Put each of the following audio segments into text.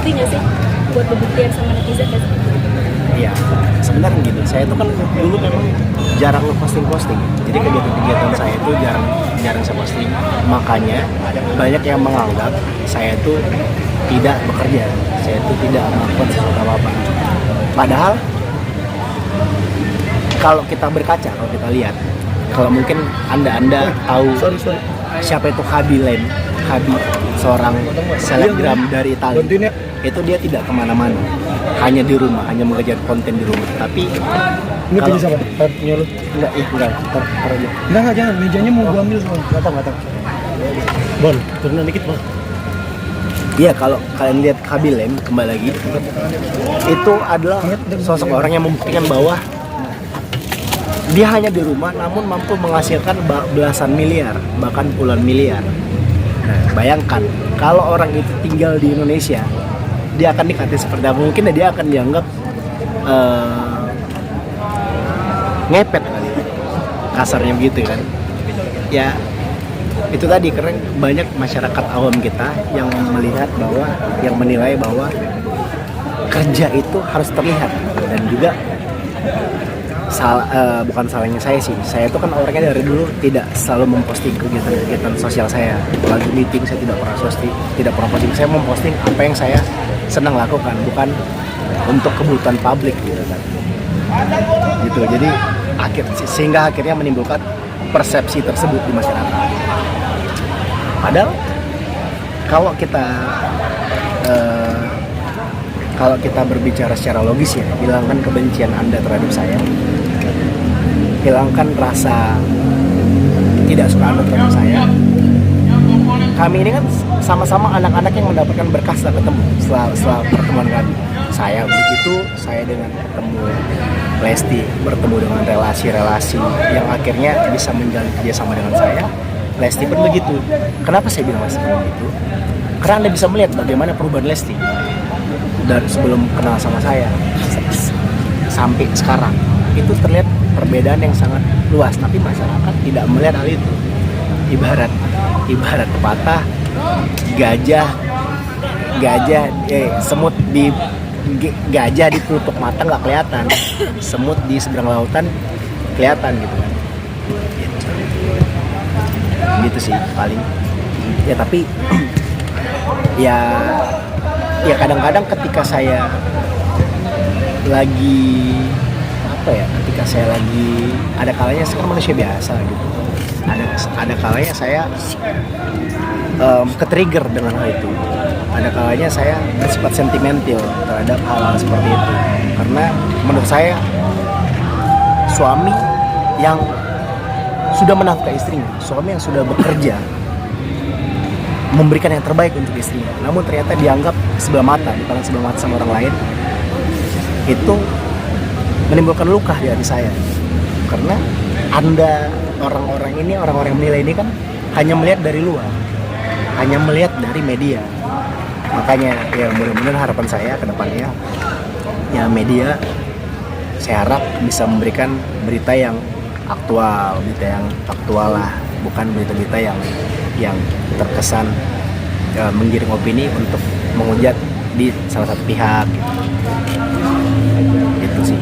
pasti nggak sih buat pembuktian sama netizen nggak sih? Iya, sebenarnya gini, saya itu kan dulu memang jarang posting. Jadi kegiatan-kegiatan saya itu jarang saya posting. Makanya banyak yang menganggap saya itu tidak bekerja, saya itu tidak melakukan sesuatu apa-apa. Padahal kalau kita berkaca, kalau kita lihat, kalau mungkin anda tahu siapa itu Khaby Lame, Khaby, seorang selebgram dari Italia. Itu dia tidak kemana-mana, hanya di rumah, hanya mengejar konten di rumah. Tapi ini kalau punya siapa? Punya lu? enggak taruh aja. Enggak, jangan, mejanya mau gua ambil semua. Nggak tahu. Bon, turunan dikit, Bon. Iya, kalau kalian lihat Khaby Lame, kembali lagi, itu adalah sosok orang yang membuktikan bahwa dia hanya di rumah namun mampu menghasilkan belasan miliar, bahkan puluhan miliar. Nah, bayangkan kalau orang itu tinggal di Indonesia, dia akan dikatakan seperti apa? Mungkin dia akan dianggap ngepet kali, kasarnya begitu kan. Ya itu tadi, karena banyak masyarakat awam kita yang melihat bahwa, yang menilai bahwa kerja itu harus terlihat. Dan juga bukan salahnya saya sih, saya itu kan orangnya dari dulu tidak selalu memposting kegiatan sosial saya. Lagi meeting saya tidak pernah posting. Saya memposting apa yang saya senang lakukan, bukan untuk kebutuhan publik gitu kan. Gitu. Jadi sehingga akhirnya menimbulkan persepsi tersebut di masyarakat. Padahal kalau kita berbicara secara logis ya, hilangkan kebencian Anda terhadap saya, hilangkan rasa tidak suka Anda terhadap saya. Kami ini kan sama-sama anak-anak yang mendapatkan berkah setelah ketemu, setelah pertemuan kami. Saya begitu, saya dengan ketemu Lesti, bertemu dengan relasi-relasi yang akhirnya bisa menjalin kerjasama dengan saya. Lesti pun begitu. Kenapa saya bilang Lesti begitu? Karena Anda bisa melihat bagaimana perubahan Lesti dari sebelum kenal sama saya sampai sekarang. Itu terlihat perbedaan yang sangat luas, tapi masyarakat tidak melihat hal itu. Ibarat pepatah, semut di gajah ditutup mata nggak kelihatan, semut di seberang lautan kelihatan gitu kan. Gitu sih paling. Ya tapi ya kadang-kadang ketika saya lagi ada kalanya saya kan manusia biasa gitu. Ada kalanya saya ke-trigger dengan hal itu. Ada kalanya saya bersifat sentimental terhadap hal-hal seperti itu. Karena menurut saya suami yang sudah menafkahi istrinya, suami yang sudah bekerja, memberikan yang terbaik untuk istrinya, namun ternyata dianggap sebelah mata, dipandang sebelah mata sama orang lain, itu menimbulkan luka di hati saya. Karena Anda, orang-orang yang menilai ini kan hanya melihat dari luar, hanya melihat dari media. Makanya ya mudah-mudahan harapan saya ke depannya, ya media saya harap bisa memberikan berita yang aktual lah, bukan berita-berita yang terkesan menggiring opini untuk menghujat di salah satu pihak gitu. Itu sih.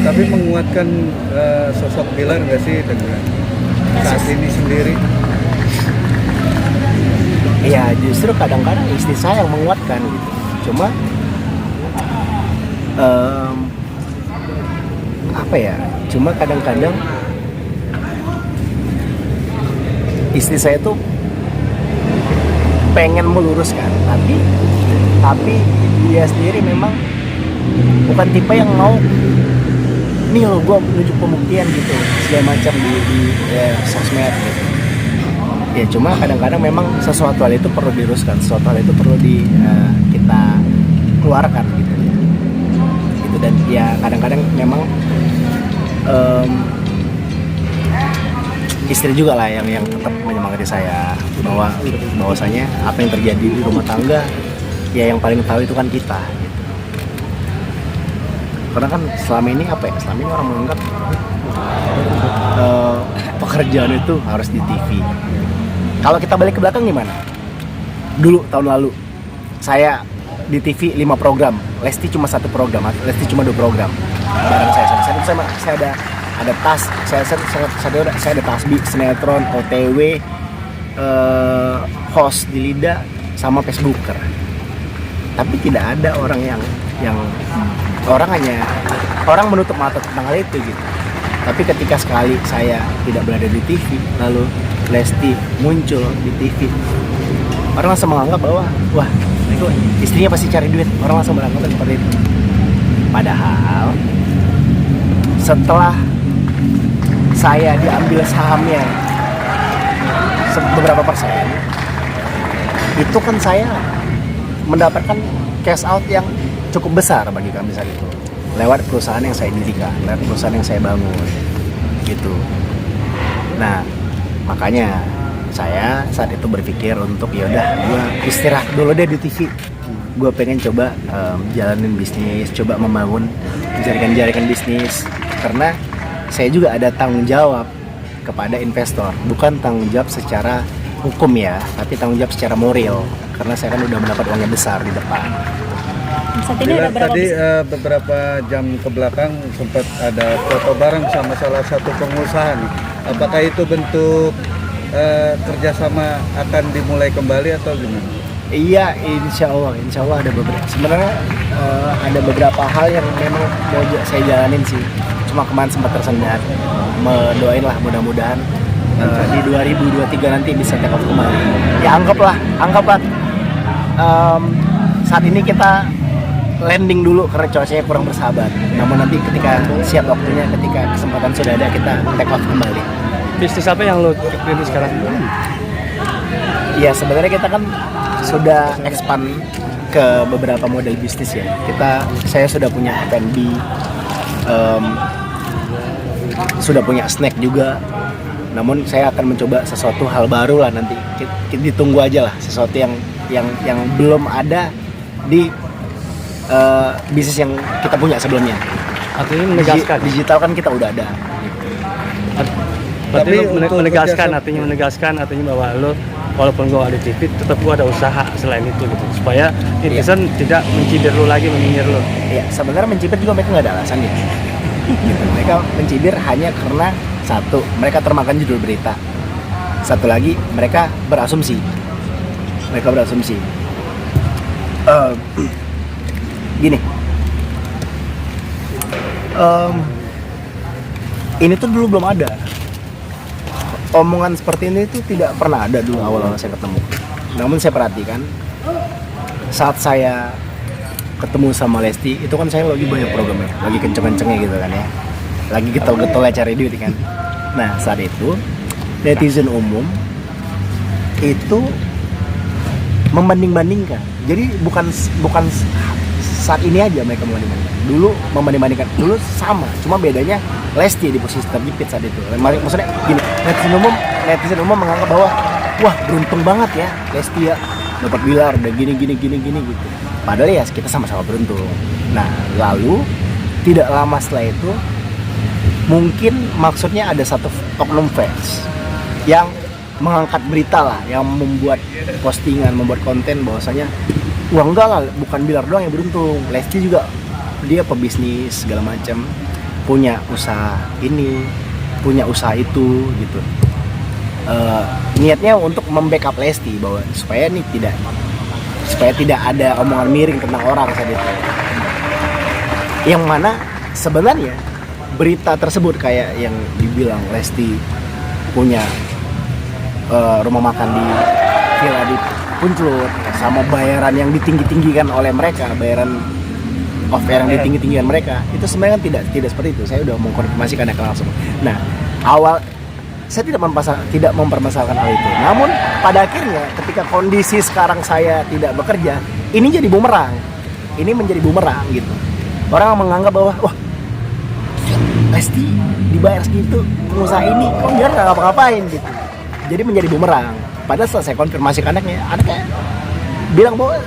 Tapi menguatkan sosok Bilar nggak sih dengan saat ini sendiri? Iya, justru kadang-kadang istri saya yang menguatkan gitu. Cuma cuma kadang-kadang istri saya tuh pengen meluruskan, tapi dia sendiri memang bukan tipe yang mau nih lo gue menuju pembuktian gitu segala macam di sosmed gitu. Ya cuma kadang-kadang memang sesuatu hal itu perlu diluruskan, sesuatu hal itu perlu kita keluarkan gitu. Dan ya kadang-kadang memang istri juga lah yang tetap menyemangati saya bahwasanya apa yang terjadi di rumah tangga ya yang paling tahu itu kan kita gitu. Karena kan selama ini orang menganggap pekerjaan itu harus di TV. Kalau kita balik ke belakang gimana? Dulu tahun lalu saya di TV 5 program, Lesti cuma 1 program, Lesti cuma 2 program. Bareng saya ada tas, saya ada tasbih, sinetron, OTW, host di Lida, sama Facebooker. Tapi tidak ada orang yang orang menutup mata tentang hal itu gitu. Tapi ketika sekali saya tidak berada di TV, lalu Lesti muncul di TV, orang langsung menganggap bahwa wah, itu istrinya pasti cari duit. Orang langsung menganggap seperti itu. Padahal setelah saya diambil sahamnya beberapa persen, itu kan saya mendapatkan cash out yang cukup besar bagi kami saat itu, lewat perusahaan yang saya dirikan, lewat perusahaan yang saya bangun gitu. Nah, makanya saya saat itu berpikir untuk yaudah gue istirahat dulu deh di TV. Gue pengen coba jalanin bisnis, coba membangun jaringan bisnis, karena saya juga ada tanggung jawab kepada investor, bukan tanggung jawab secara hukum ya, tapi tanggung jawab secara moral, karena saya kan udah mendapat uangnya besar di depan. Saat ini ada berapa Tadi beberapa jam ke belakang sempat ada foto bareng sama salah satu pengusaha nih. Apakah itu bentuk kerjasama akan dimulai kembali atau gimana? Iya, insya Allah ada beberapa. Sebenarnya ada beberapa hal yang memang mau saya jalanin sih. Cuma kemarin sempat tersendat. Mendoain lah mudah-mudahan di 2023 nanti bisa take off kembali. Ya anggaplah saat ini kita landing dulu karena cuacanya kurang bersahabat. Namun nanti ketika siap waktunya, ketika kesempatan sudah ada, kita take off kembali. Bisnis apa yang lo pilih sekarang? Ya sebenarnya kita kan sudah expand ke beberapa model bisnis ya. Saya sudah punya F&B, sudah punya snack juga. Namun saya akan mencoba sesuatu hal baru lah nanti. Ditunggu aja lah, sesuatu yang belum ada di bisnis yang kita punya sebelumnya. Artinya menegaskan. Digital kan kita udah ada. Berarti Tapi lo menegaskan artinya bahwa lo walaupun gue ada TV tetap gue ada usaha selain itu gitu, supaya netizen tidak mencibir lo lagi, menyinyir lo. Iya, sebenarnya mencibir juga mereka nggak ada alasan gitu. Mereka mencibir hanya karena satu, mereka termakan judul berita. Satu lagi, mereka berasumsi. Gini, ini tuh dulu belum ada. Omongan seperti ini tuh tidak pernah ada dulu awal-awal saya ketemu. Namun saya perhatikan saat saya ketemu sama Lesti, itu kan saya lagi banyak programnya, lagi kenceng-kencengnya gitu kan ya, lagi getol-getolnya cari duit kan. Nah saat itu netizen umum itu membanding-bandingkan. Jadi bukan saat ini aja mereka membanding-bandingkan. Dulu membanding-bandingkan, dulu sama, cuma bedanya Lesti di posisi terjepit saat itu. Maksudnya gini, netizen umum menganggap bahwa wah beruntung banget ya Lesti ya dapat Bilar udah gini gitu. Padahal ya kita sama-sama beruntung. Nah lalu tidak lama setelah itu mungkin maksudnya ada satu oknum fans yang mengangkat berita lah, yang membuat postingan, membuat konten bahwasanya wah enggak lah, bukan Bilar doang yang beruntung, Lesti juga dia pebisnis segala macam, punya usaha ini, punya usaha itu gitu. Niatnya untuk membackup Lesti bahwa supaya tidak ada omongan miring tentang orang saat itu. Yang mana sebenarnya berita tersebut kayak yang dibilang Lesti punya rumah makan di villa di Punclut, sama bayaran yang ditinggi-tinggikan oleh mereka, bayaran off air yang ditinggi-tinggikan mereka, itu sebenarnya kan tidak seperti itu. Saya udah mengkonfirmasi karena langsung. Nah, awal saya tidak mempermasalahkan hal itu. Namun pada akhirnya ketika kondisi sekarang saya tidak bekerja, ini jadi bumerang. Ini menjadi bumerang gitu. Orang menganggap bahwa wah Lesti dibayar segitu, pengusaha ini kok dia nggak ngapa-ngapain gitu. Jadi menjadi bumerang. Padahal setelah saya konfirmasi ke anaknya bilang bahwa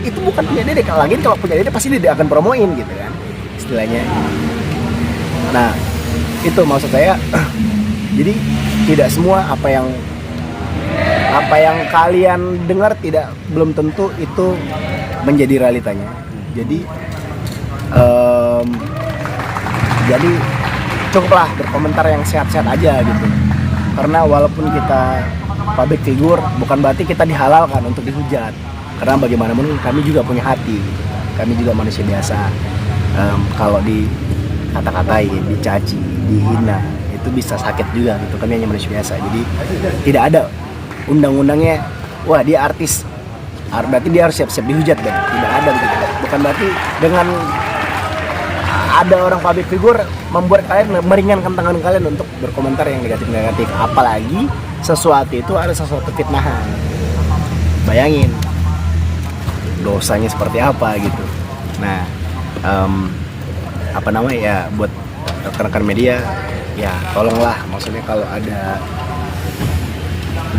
itu bukan punya Dede. Kalau punya Dede pasti dia akan promoin gitu kan, istilahnya. Nah itu maksud saya. Jadi tidak semua apa yang apa yang kalian dengar belum tentu itu menjadi realitanya. Jadi jadi cukuplah berkomentar yang sehat-sehat aja gitu. Karena walaupun kita public figure, bukan berarti kita dihalalkan untuk dihujat. Karena bagaimanapun kami juga punya hati, kami juga manusia biasa. Kalau dikata-katai, dicaci, dihina, itu bisa sakit juga gitu. Kami hanya manusia biasa. Jadi tidak ada undang-undangnya, wah dia artis, berarti dia harus siap-siap dihujat deh. Tidak ada gitu. Bukan berarti dengan ada orang public figure membuat kalian meringankan tangan kalian untuk berkomentar yang negatif-negatif. Apalagi sesuatu itu ada sesuatu fitnahan. Bayangin dosanya seperti apa gitu. Nah, apa namanya ya, buat rekan-rekan media ya tolonglah, maksudnya kalau ada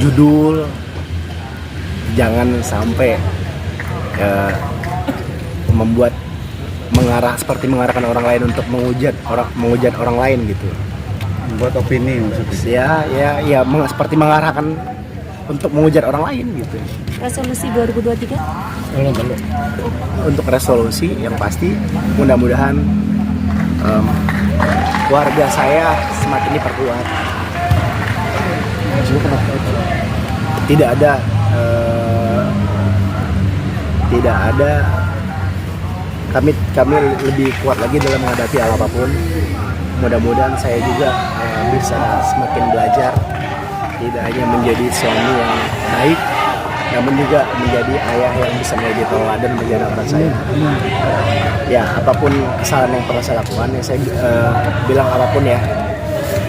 judul jangan sampai mengarahkan orang lain untuk menghujat orang lain gitu. Membuat opini maksudnya. Ya seperti mengarahkan untuk menghujat orang lain gitu. Resolusi 2023? Belum. Untuk resolusi yang pasti mudah-mudahan keluarga saya semakin diperkuat. Tidak ada kami lebih kuat lagi dalam menghadapi hal apapun. Mudah-mudahan saya juga bisa semakin belajar, tidak hanya menjadi suami yang baik, namun juga menjadi ayah yang bisa menjadi teladan bagi anak-anak saya. Ya, apapun kesalahan yang pernah saya lakukan, ya saya bilang apapun ya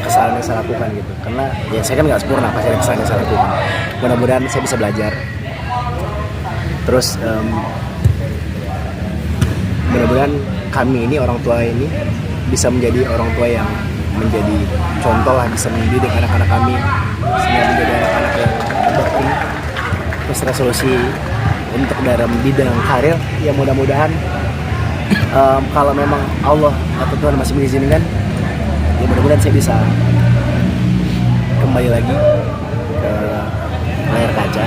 kesalahan yang saya lakukan gitu. Karena ya saya kan nggak sempurna, pasti ada kesalahan yang saya lakukan. Mudah-mudahan saya bisa belajar. Terus mudah-mudahan kami ini, orang tua ini, bisa menjadi orang tua yang menjadi contoh lah, bisa mendidik anak-anak kami sehingga menjadi anak-anak yang berbakti. Terus resolusi untuk dalam bidang karir ya mudah-mudahan kalau memang Allah atau Tuhan masih mengizinkan, ya mudah-mudahan saya bisa kembali lagi ke layar kaca.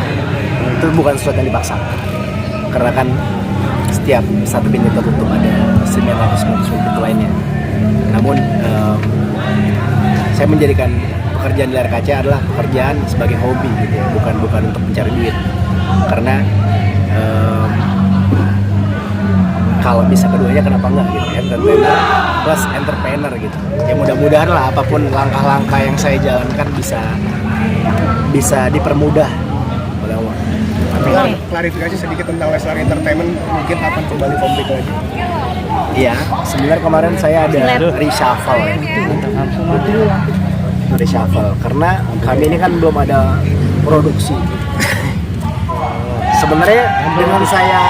Itu bukan sesuatu yang dipaksakan, karena kan setiap satu pintu tertutup ada 990 pintu lainnya. Namun saya menjadikan pekerjaan di layar kaca adalah pekerjaan sebagai hobi gitu ya, bukan untuk mencari duit. Karena kalau bisa keduanya kenapa enggak gitu, entertainer plus entrepreneur gitu. Ya mudah-mudahan lah apapun langkah-langkah yang saya jalankan bisa dipermudah oleh Allah. Tapi klarifikasi sedikit tentang Lestari Entertainment, mungkin akan kembali komplit lagi. Iya, sebenarnya kemarin saya ada reshuffle karena kami ini kan belum ada produksi. Sebenarnya dengan saya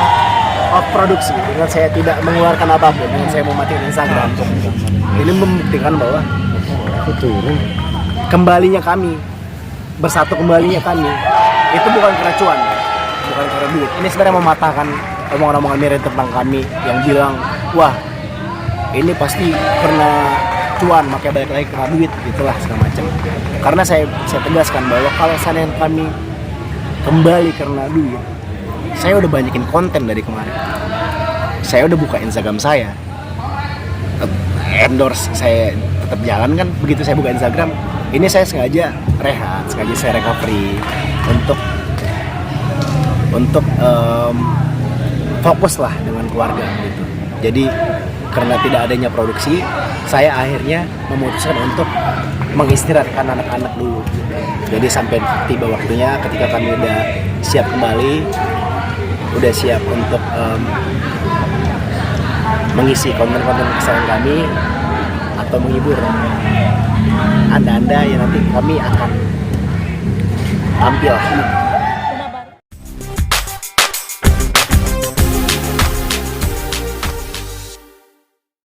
off produksi, dengan saya tidak mengeluarkan apapun, dengan saya mematikan Instagram, ini membuktikan bahwa kembalinya kami, bersatu kembalinya kami, itu bukan keracuan, bukan karena duit. Ini sebenarnya mematahkan omongan-omongan miring tentang kami yang bilang, wah ini pasti karena cuan, makanya balik lagi karena duit, gitulah segala macam. Karena saya tegaskan bahwa kalau seandainya kami kembali karena duit, saya udah banyakin konten dari kemarin. Saya udah buka Instagram saya, endorse saya tetap jalan kan. Begitu saya buka Instagram, ini saya sengaja rehat, sengaja saya recovery untuk fokus lah dengan keluarga gitu. Jadi karena tidak adanya produksi, saya akhirnya memutuskan untuk mengistirahatkan anak-anak dulu. Jadi sampai tiba waktunya ketika kami udah siap kembali, udah siap untuk mengisi konten-konten kesayangan kami atau menghibur anda-anda yang nanti kami akan tampil